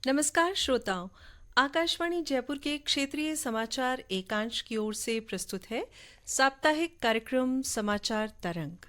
नमस्कार श्रोताओं, आकाशवाणी जयपुर के क्षेत्रीय समाचार एकांश की ओर से प्रस्तुत है साप्ताहिक कार्यक्रम समाचार तरंग।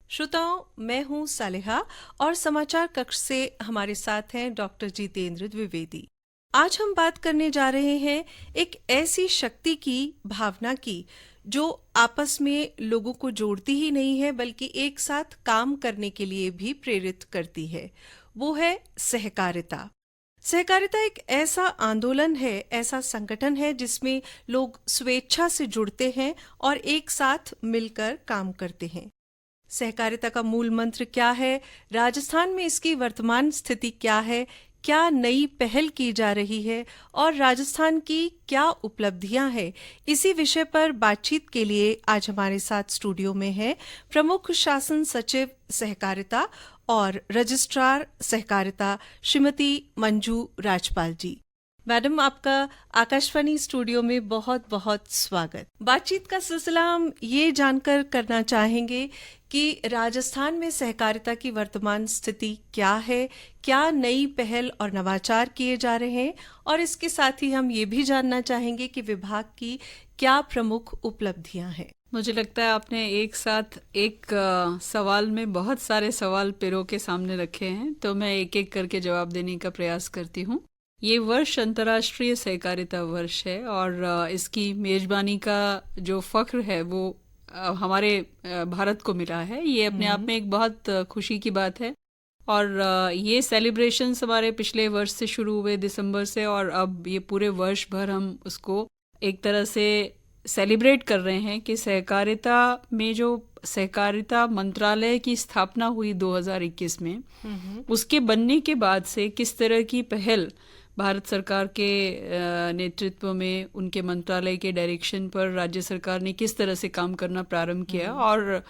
श्रोताओं, मैं हूं सालेहा और समाचार कक्ष से हमारे साथ हैं डॉक्टर जितेंद्र द्विवेदी। आज हम बात करने जा रहे हैं एक ऐसी शक्ति की, भावना की, जो आपस में लोगों को जोड़ती ही नहीं है बल्कि एक साथ काम करने के लिए भी प्रेरित करती है। वो है सहकारिता। सहकारिता एक ऐसा आंदोलन है, ऐसा संगठन है जिसमें लोग स्वेच्छा से जुड़ते हैं और एक साथ मिलकर काम करते हैं। सहकारिता का मूल मंत्र क्या है, राजस्थान में इसकी वर्तमान स्थिति क्या है, क्या नई पहल की जा रही है और राजस्थान की क्या उपलब्धियां हैं, इसी विषय पर बातचीत के लिए आज हमारे साथ स्टूडियो में है प्रमुख शासन सचिव सहकारिता और रजिस्ट्रार सहकारिता श्रीमती मंजू राजपाल जी। मैडम, आपका आकाशवाणी स्टूडियो में बहुत बहुत स्वागत। बातचीत का सिलसिला हम ये जानकर करना चाहेंगे कि राजस्थान में सहकारिता की वर्तमान स्थिति क्या है, क्या नई पहल और नवाचार किए जा रहे हैं, और इसके साथ ही हम ये भी जानना चाहेंगे कि विभाग की क्या प्रमुख उपलब्धियां हैं। मुझे लगता है आपने एक साथ एक सवाल में बहुत सारे सवाल पेरों के सामने रखे हैं, तो मैं एक एक करके जवाब देने का प्रयास करती हूँ। ये वर्ष अंतर्राष्ट्रीय सहकारिता वर्ष है और इसकी मेजबानी का जो फख्र है वो हमारे भारत को मिला है। ये अपने आप में एक बहुत खुशी की बात है और ये सेलिब्रेशंस हमारे पिछले वर्ष से शुरू हुए दिसंबर से, और अब ये पूरे वर्ष भर हम उसको एक तरह से सेलिब्रेट कर रहे हैं कि सहकारिता में जो सहकारिता मंत्रालय की स्थापना हुई 2021 में, उसके बनने के बाद से किस तरह की पहल भारत सरकार के नेतृत्व में, उनके मंत्रालय के डायरेक्शन पर राज्य सरकार ने किस तरह से काम करना प्रारंभ किया। और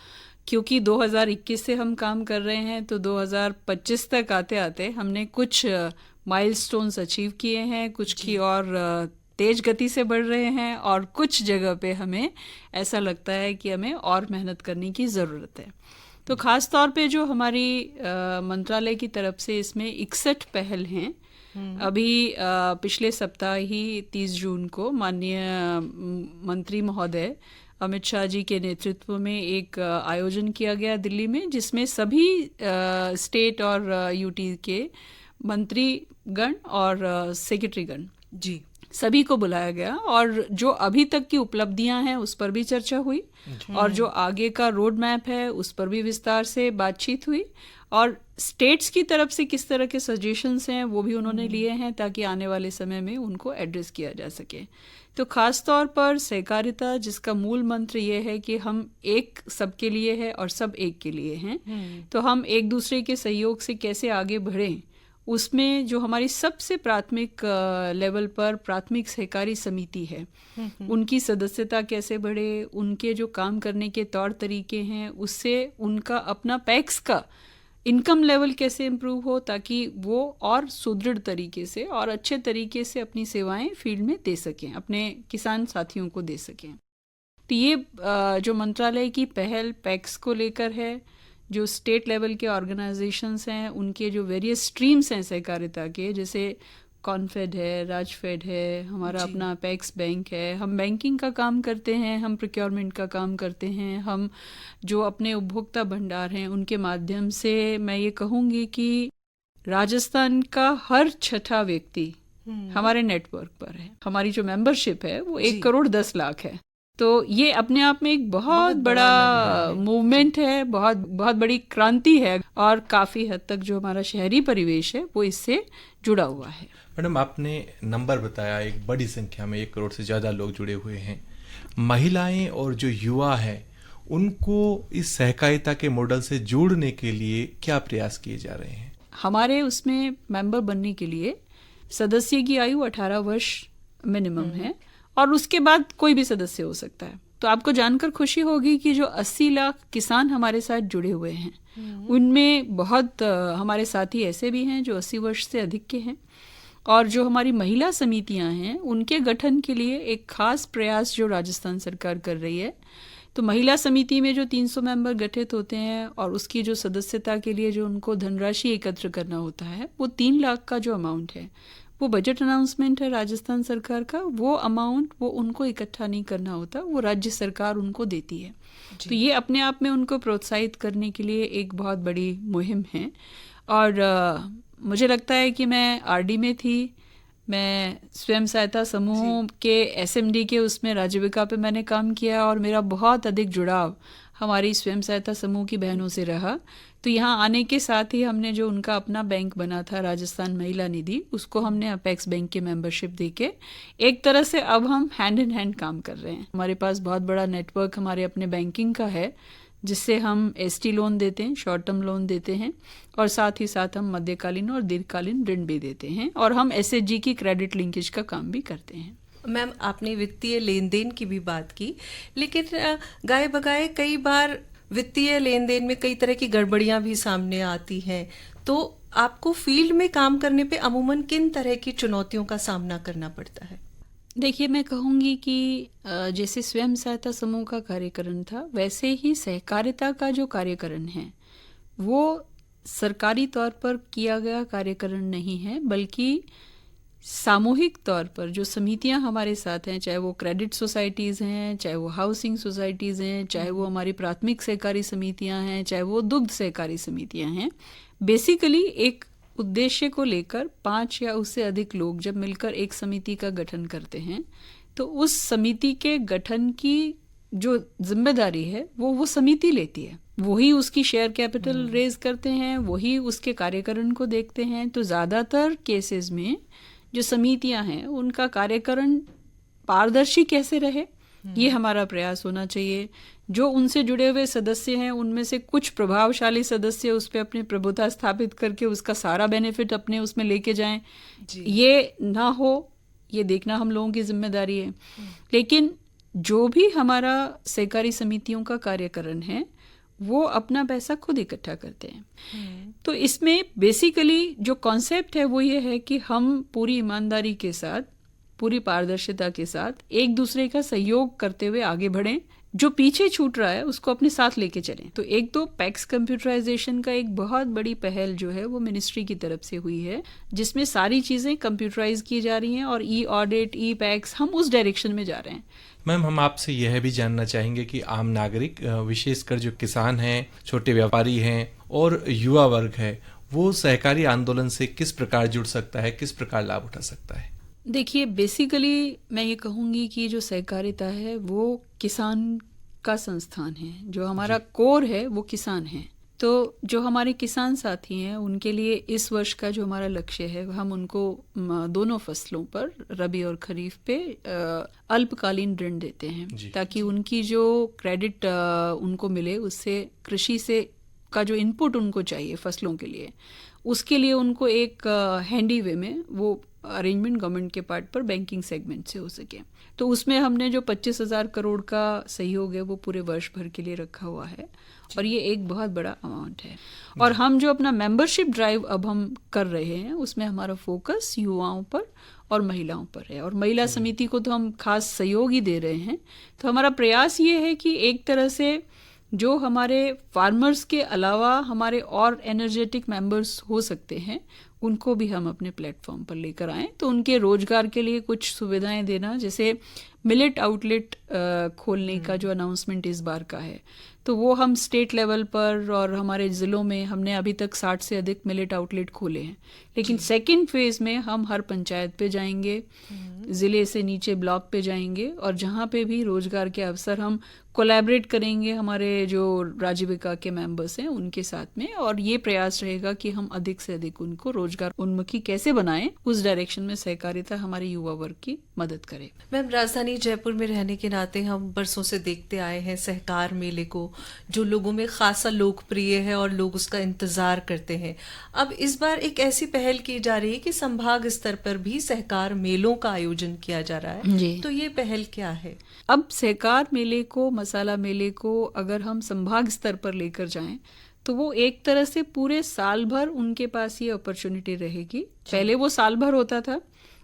क्योंकि 2021 से हम काम कर रहे हैं तो 2025 तक आते आते हमने कुछ माइलस्टोन्स अचीव किए हैं, कुछ की और तेज गति से बढ़ रहे हैं, और कुछ जगह पे हमें ऐसा लगता है कि हमें और मेहनत करने की ज़रूरत है। तो ख़ास तौर पे जो हमारी मंत्रालय की तरफ से इसमें 61 पहल हैं। अभी पिछले सप्ताह ही 30 जून को माननीय मंत्री महोदय अमित शाह जी के नेतृत्व में एक आयोजन किया गया दिल्ली में, जिसमें सभी स्टेट और यूटी के मंत्रीगण और सेक्रेटरीगण जी सभी को बुलाया गया, और जो अभी तक की उपलब्धियां हैं उस पर भी चर्चा हुई, और जो आगे का रोड मैप है उस पर भी विस्तार से बातचीत हुई, और स्टेट्स की तरफ से किस तरह के सजेशंस हैं वो भी उन्होंने लिए हैं ताकि आने वाले समय में उनको एड्रेस किया जा सके। तो खास तौर पर सहकारिता, जिसका मूल मंत्र ये है कि हम एक सबके लिए है और सब एक के लिए हैं, तो हम एक दूसरे के सहयोग से कैसे आगे बढ़ें, उसमें जो हमारी सबसे प्राथमिक लेवल पर प्राथमिक सहकारी समिति है, उनकी सदस्यता कैसे बढ़े, उनके जो काम करने के तौर तरीके हैं उससे उनका अपना पैक्स का इनकम लेवल कैसे इम्प्रूव हो, ताकि वो और सुदृढ़ तरीके से और अच्छे तरीके से अपनी सेवाएं फील्ड में दे सकें, अपने किसान साथियों को दे सकें। तो ये जो मंत्रालय की पहल पैक्स को लेकर है, जो स्टेट लेवल के ऑर्गेनाइजेशंस हैं उनके जो वेरियस स्ट्रीम्स हैं सहकारिता के, जैसे कॉन्फेड है, राजफेड है, हमारा अपना पैक्स बैंक है, हम बैंकिंग का काम करते हैं, हम प्रोक्योरमेंट का काम करते हैं, हम जो अपने उपभोक्ता भंडार हैं उनके माध्यम से मैं ये कहूँगी कि राजस्थान का हर छठा व्यक्ति हमारे नेटवर्क पर है। हमारी जो मेंबरशिप है वो 1,10,00,000 है। तो ये अपने आप में एक बहुत बड़ा मूवमेंट है, बहुत बहुत बड़ी क्रांति है, और काफ़ी हद तक जो हमारा शहरी परिवेश है वो इससे जुड़ा हुआ है। मैडम, आपने नंबर बताया, एक बड़ी संख्या में 1 करोड़ से ज़्यादा लोग जुड़े हुए हैं। महिलाएं और जो युवा हैं उनको इस सहकारिता के मॉडल से जोड़ने के लिए क्या प्रयास किए जा रहे हैं? हमारे उसमें मेंबर बनने के लिए सदस्य की आयु 18 वर्ष मिनिमम है, और उसके बाद कोई भी सदस्य हो सकता है। तो आपको जानकर खुशी होगी कि जो 80 लाख किसान हमारे साथ जुड़े हुए हैं उनमें बहुत हमारे साथी ऐसे भी हैं जो 80 वर्ष से अधिक के हैं, और जो हमारी महिला समितियां हैं उनके गठन के लिए एक खास प्रयास जो राजस्थान सरकार कर रही है। तो महिला समिति में जो 300 मेंबर गठित होते हैं और उसकी जो सदस्यता के लिए जो उनको धनराशि एकत्र करना होता है, वो 3 लाख का जो अमाउंट है, वो बजट अनाउंसमेंट है राजस्थान सरकार का। वो अमाउंट वो उनको इकट्ठा नहीं करना होता, वो राज्य सरकार उनको देती है। तो ये अपने आप में उनको प्रोत्साहित करने के लिए एक बहुत बड़ी मुहिम है। और मुझे लगता है कि मैं आरडी में थी, मैं स्वयं सहायता समूह के एसएमडी के उसमें राजीविका पे मैंने काम किया और मेरा बहुत अधिक जुड़ाव हमारी स्वयं सहायता समूह की बहनों से रहा। तो यहाँ आने के साथ ही हमने जो उनका अपना बैंक बना था राजस्थान महिला निधि, उसको हमने अपेक्स बैंक की मेंबरशिप देके एक तरह से अब हम हैंड इन हैंड काम कर रहे हैं। हमारे पास बहुत बड़ा नेटवर्क हमारे अपने बैंकिंग का है, जिससे हम एसटी लोन देते हैं, शॉर्ट टर्म लोन देते हैं, और साथ ही साथ हम मध्यकालीन और दीर्घकालीन ऋण भी देते हैं, और हम एसएचजी की क्रेडिट लिंकेज का काम भी करते हैं। मैम, आपने वित्तीय लेन देन की भी बात की, लेकिन गाये बगाए कई बार वित्तीय लेन देन में कई तरह की गड़बड़ियां भी सामने आती हैं। तो आपको फील्ड में काम करने पे अमूमन किन तरह की चुनौतियों का सामना करना पड़ता है? देखिए, मैं कहूँगी कि जैसे स्वयं सहायता समूह का कार्यकरण था, वैसे ही सहकारिता का जो कार्यकरण है वो सरकारी तौर पर किया गया कार्यकरण नहीं है, बल्कि सामूहिक तौर पर जो समितियां हमारे साथ हैं, चाहे वो क्रेडिट सोसाइटीज़ हैं, चाहे वो हाउसिंग सोसाइटीज़ हैं, चाहे वो हमारी प्राथमिक सहकारी समितियां हैं, चाहे वो दुग्ध सहकारी समितियां हैं, बेसिकली एक उद्देश्य को लेकर 5 या उससे अधिक लोग जब मिलकर एक समिति का गठन करते हैं, तो उस समिति के गठन की जो जिम्मेदारी है वो समिति लेती है। वही उसकी शेयर कैपिटल रेज करते हैं, वही उसके कार्यकरण को देखते हैं। तो ज़्यादातर केसेस में जो समितियां हैं उनका कार्यकरण पारदर्शी कैसे रहे, ये हमारा प्रयास होना चाहिए। जो उनसे जुड़े हुए सदस्य हैं उनमें से कुछ प्रभावशाली सदस्य उस पर अपनी प्रभुता स्थापित करके उसका सारा बेनिफिट अपने उसमें लेके जाएं, ये ना हो, ये देखना हम लोगों की जिम्मेदारी है। लेकिन जो भी हमारा सहकारी समितियों का कार्यकरण है वो अपना पैसा खुद इकट्ठा करते हैं। तो इसमें बेसिकली जो कॉन्सेप्ट है वो ये है कि हम पूरी ईमानदारी के साथ, पूरी पारदर्शिता के साथ एक दूसरे का सहयोग करते हुए आगे बढ़ें, जो पीछे छूट रहा है उसको अपने साथ लेके चलें। तो एक तो पैक्स कंप्यूटराइजेशन का एक बहुत बड़ी पहल जो है वो मिनिस्ट्री की तरफ से हुई है, जिसमें सारी चीज़ें कंप्यूटराइज की जा रही हैं और ई ऑडिट, ई पैक्स, हम उस डायरेक्शन में जा रहे हैं। मैम, हम आपसे यह भी जानना चाहेंगे कि आम नागरिक, विशेषकर जो किसान हैं, छोटे व्यापारी हैं और युवा वर्ग है, वो सहकारी आंदोलन से किस प्रकार जुड़ सकता है, किस प्रकार लाभ उठा सकता है? देखिए, बेसिकली मैं ये कहूँगी कि जो सहकारिता है वो किसान का संस्थान है। जो हमारा कोर है वो किसान है। तो जो हमारे किसान साथी हैं उनके लिए इस वर्ष का जो हमारा लक्ष्य है, हम उनको दोनों फसलों पर, रबी और खरीफ पे, अल्पकालीन ऋण देते हैं, ताकि उनकी जो क्रेडिट उनको मिले, उससे कृषि से का जो इनपुट उनको चाहिए फसलों के लिए, उसके लिए उनको एक हैंडी वे में वो अरेंजमेंट गवर्नमेंट के पार्ट पर बैंकिंग सेगमेंट से हो सके। तो उसमें हमने जो 25,000 करोड़ का सहयोग है वो पूरे वर्ष भर के लिए रखा हुआ है, और ये एक बहुत बड़ा अमाउंट है। और हम जो अपना मेंबरशिप ड्राइव अब हम कर रहे हैं उसमें हमारा फोकस युवाओं पर और महिलाओं पर है, और महिला समिति को तो हम खास सहयोग ही दे रहे हैं। तो हमारा प्रयास ये है कि एक तरह से जो हमारे फार्मर्स के अलावा हमारे और एनर्जेटिक मेंबर्स हो सकते हैं उनको भी हम अपने प्लेटफॉर्म पर लेकर आएं। तो उनके रोजगार के लिए कुछ सुविधाएं देना, जैसे मिलेट आउटलेट खोलने का जो अनाउंसमेंट इस बार का है, तो वो हम स्टेट लेवल पर और हमारे ज़िलों में हमने अभी तक 60 से अधिक मिलेट आउटलेट खोले हैं। लेकिन सेकंड फेज में हम हर पंचायत पे जाएंगे, ज़िले से नीचे ब्लॉक पे जाएंगे, और जहाँ पे भी रोजगार के अवसर हम कोलैबोरेट करेंगे हमारे जो राजीविका के मेंबर्स हैं उनके साथ में, और ये प्रयास रहेगा कि हम अधिक से अधिक उनको रोजगार उन्मुखी कैसे बनाएं, उस डायरेक्शन में सहकारिता हमारे युवा वर्ग की मदद करे। मैम, राजधानी जयपुर में रहने के नाते हम बरसों से देखते आए हैं सहकार मेले को, जो लोगों में खासा लोकप्रिय है और लोग उसका इंतजार करते हैं। अब इस बार एक ऐसी पहल की जा रही है कि संभाग स्तर पर भी सहकार मेलों का आयोजन किया जा रहा है, तो ये पहल क्या है? अब सहकार मेले को, मसाला मेले को अगर हम संभाग स्तर पर लेकर जाएं तो वो एक तरह से पूरे साल भर उनके पास ये अपॉर्चुनिटी रहेगी। पहले वो साल भर होता था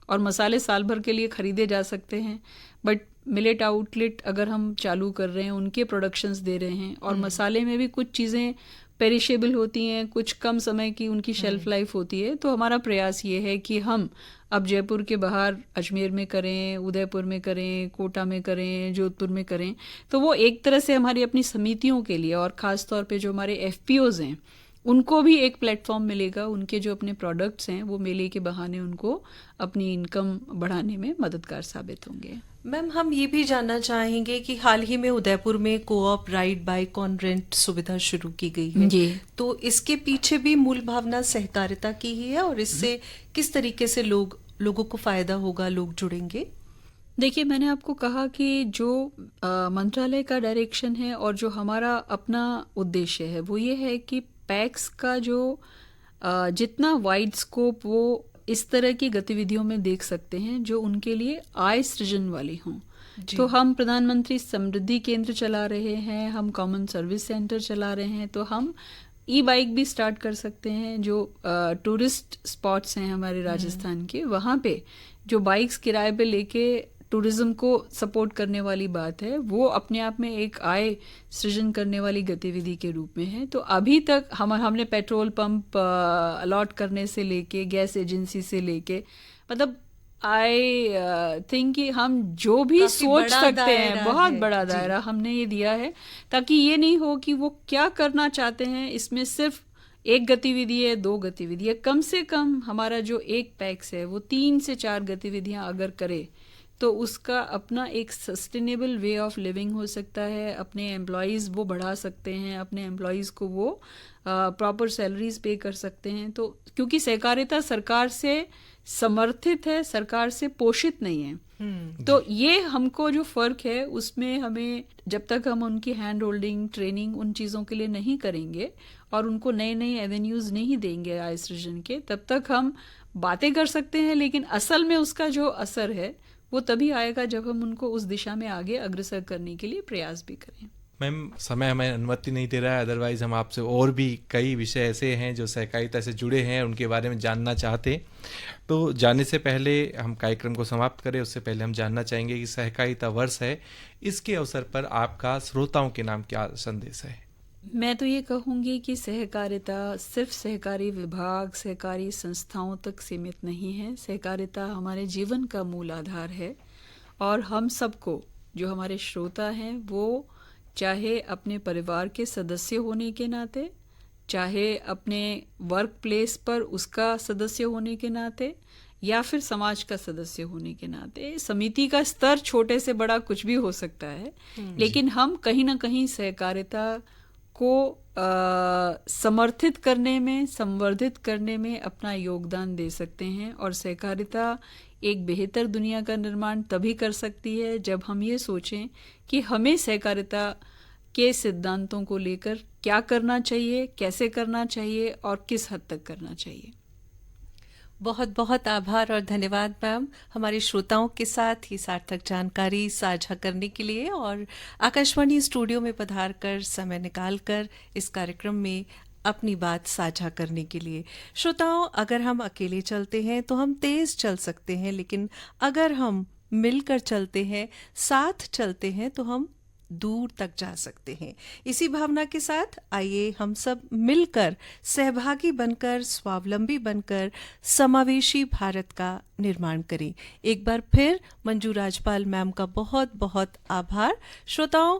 और मसाले साल भर के लिए खरीदे जा सकते हैं, बट मिलेट आउटलेट अगर हम चालू कर रहे हैं, उनके प्रोडक्शंस दे रहे हैं, और मसाले में भी कुछ चीज़ें पेरिशेबल होती हैं, कुछ कम समय की उनकी शेल्फ लाइफ होती है। तो हमारा प्रयास ये है कि हम अब जयपुर के बाहर अजमेर में करें, उदयपुर में करें, कोटा में करें, जोधपुर में करें। तो वो एक तरह से हमारी अपनी समितियों के लिए, और ख़ास तौर पे जो हमारे FPOs हैं, उनको भी एक प्लेटफॉर्म मिलेगा। उनके जो अपने प्रोडक्ट्स हैं वो मेले के बहाने उनको अपनी इनकम बढ़ाने में मददगार साबित होंगे। मैम, हम ये भी जानना चाहेंगे कि हाल ही में उदयपुर में co-op ride bike on rent सुविधा शुरू की गई है जी। तो इसके पीछे भी मूल भावना सहकारिता की ही है, और इससे किस तरीके से लोगों को फायदा होगा, लोग जुड़ेंगे? देखिए, मैंने आपको कहा कि जो मंत्रालय का डायरेक्शन है और जो हमारा अपना उद्देश्य है वो ये है कि पैक्स का जो जितना वाइड स्कोप वो इस तरह की गतिविधियों में देख सकते हैं जो उनके लिए आय सृजन वाली हों। तो हम प्रधानमंत्री समृद्धि केंद्र चला रहे हैं, हम कॉमन सर्विस सेंटर चला रहे हैं, तो हम बाइक भी स्टार्ट कर सकते हैं। जो टूरिस्ट स्पॉट्स हैं हमारे राजस्थान के, वहाँ पे जो बाइक्स किराए पे लेके टूरिज्म को सपोर्ट करने वाली बात है, वो अपने आप में एक आय सृजन करने वाली गतिविधि के रूप में है। तो अभी तक हमने पेट्रोल पंप अलॉट करने से लेके, गैस एजेंसी से लेके, मतलब आई थिंक कि हम जो भी सोच सकते हैं, बहुत बड़ा दायरा हमने ये दिया है, ताकि ये नहीं हो कि वो क्या करना चाहते हैं, इसमें सिर्फ एक गतिविधि है, 2 गतिविधि है। कम से कम हमारा जो एक पैक्स है वो 3 से 4 गतिविधियां अगर करे तो उसका अपना एक सस्टेनेबल वे ऑफ लिविंग हो सकता है। अपने एम्प्लॉयज़ वो बढ़ा सकते हैं, अपने एम्प्लॉयज़ को वो प्रॉपर सैलरीज पे कर सकते हैं। तो क्योंकि सहकारिता सरकार से समर्थित है, सरकार से पोषित नहीं है, तो ये हमको जो फर्क है उसमें हमें, जब तक हम उनकी हैंड होल्डिंग ट्रेनिंग उन चीज़ों के लिए नहीं करेंगे और उनको नए नए एवेन्यूज नहीं देंगे आय सृजन के, तब तक हम बातें कर सकते हैं, लेकिन असल में उसका जो असर है वो तभी आएगा जब हम उनको उस दिशा में आगे अग्रसर करने के लिए प्रयास भी करें। मैम, समय हमें अनुमति नहीं दे रहा है, अदरवाइज हम आपसे और भी कई विषय ऐसे हैं जो सहकारिता से जुड़े हैं, उनके बारे में जानना चाहते। तो जाने से पहले हम कार्यक्रम को समाप्त करें, उससे पहले हम जानना चाहेंगे कि सहकारिता वर्ष है, इसके अवसर पर आपका श्रोताओं के नाम क्या संदेश है? मैं तो ये कहूँगी कि सहकारिता सिर्फ सहकारी विभाग, सहकारी संस्थाओं तक सीमित नहीं है। सहकारिता हमारे जीवन का मूल आधार है, और हम सबको, जो हमारे श्रोता हैं, वो चाहे अपने परिवार के सदस्य होने के नाते, चाहे अपने वर्क प्लेस पर उसका सदस्य होने के नाते, या फिर समाज का सदस्य होने के नाते, समिति का स्तर छोटे से बड़ा कुछ भी हो सकता है, लेकिन हम कहीं ना कहीं सहकारिता को समर्थित करने में, संवर्धित करने में अपना योगदान दे सकते हैं। और सहकारिता एक बेहतर दुनिया का निर्माण तभी कर सकती है जब हम ये सोचें कि हमें सहकारिता के सिद्धांतों को लेकर क्या करना चाहिए, कैसे करना चाहिए और किस हद तक करना चाहिए। बहुत बहुत आभार और धन्यवाद मैम, हमारे श्रोताओं के साथ ही सार्थक जानकारी साझा करने के लिए और आकाशवाणी स्टूडियो में पधार कर समय निकालकर इस कार्यक्रम में अपनी बात साझा करने के लिए। श्रोताओं, अगर हम अकेले चलते हैं तो हम तेज चल सकते हैं, लेकिन अगर हम मिलकर चलते हैं, साथ चलते हैं, तो हम दूर तक जा सकते हैं। इसी भावना के साथ आइए हम सब मिलकर सहभागी बनकर, स्वावलंबी बनकर समावेशी भारत का निर्माण करें। एक बार फिर मंजू राजपाल मैम का बहुत बहुत आभार। श्रोताओं,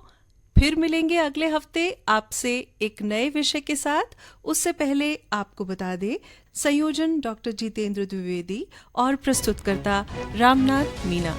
फिर मिलेंगे अगले हफ्ते आपसे एक नए विषय के साथ। उससे पहले आपको बता दें, संयोजन डॉक्टर जितेंद्र द्विवेदी और प्रस्तुतकर्ता रामनाथ मीना।